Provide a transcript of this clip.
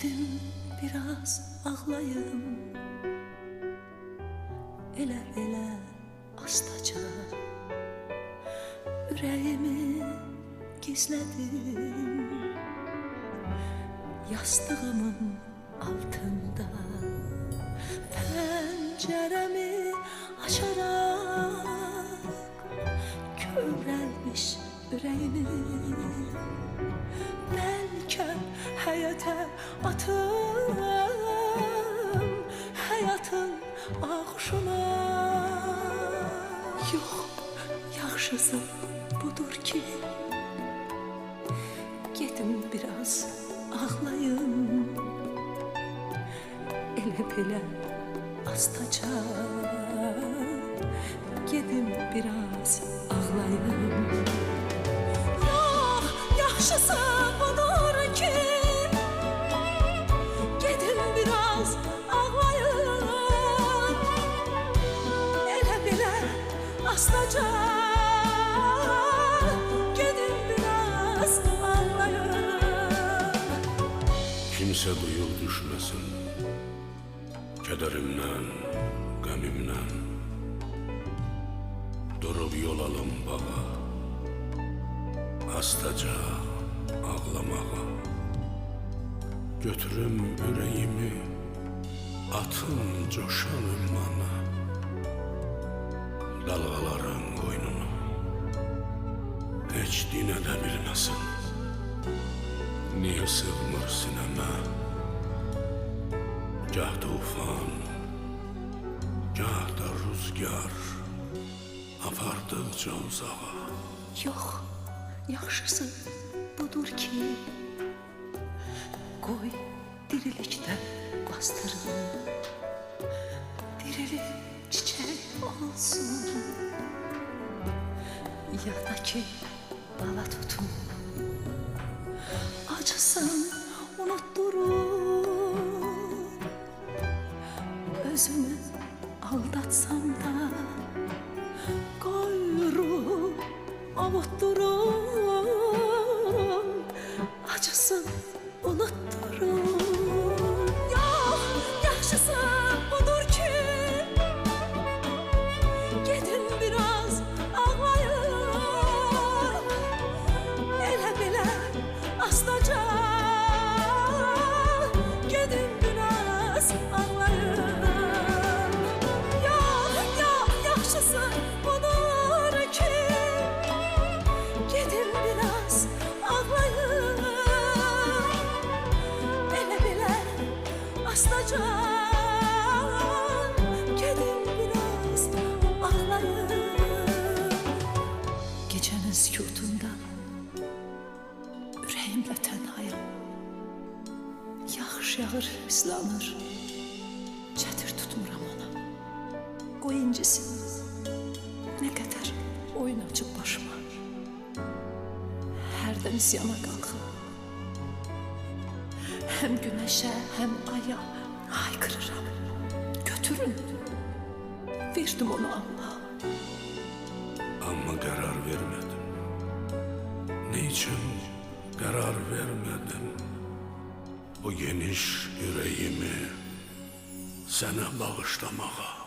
Gedim biraz ağlayım, elə astaca ürəyimi gizlədim yastığımın altında. Pəncərəmi açaraq kövrəlmiş ürəyimi bəlkə həyətə atım həyatın ağuşuna. Yox, yaxşısı budur ki gedim biraz ağlayım, elə astaca gedim biraz ağlayım. Yox, yaxşısı budur ki gedim biraz ağlayım, elə astaca gedim biraz ağlayım. Kimse duyup düşmesin kederimden, qəmimden. Durup yol alım bağa, astaca ağlamağa. Götürüm yüreğimi, atım coşan ülmana. Dalgaların koynunu hiç dinədə bilməsin. Niye sığmır sineme? Gah tufan, gah da rüzgar apardıkça uzağa. Yox, yaxşısı budur ki qoy dirilikdə bastırın, dirilik çiçək olsun, ya da ki bala tutun, acısın unutturun. Özümü aldatsam da koyru avutturun, acısın unutturun. Yox, yaxşısı budur ki gedim biraz ağlayım, elə astaca gedim biraz ağlayım. Astaca gedim biraz ağlayım. Gecenin sükutunda ürəyimlə tənhayam. Yağış yağır, ıslanır, çətir tutmuram ona. Qoy incisin, nə qədər oyun açıb başıma. Hərdən isyana qalxım, hem güneşe hem aya haykırırım. Götürün, verdim onu Allah'a. Ama karar vermedim. Niçin karar vermedim? Bu geniş yüreğimi sana bağışlamağa.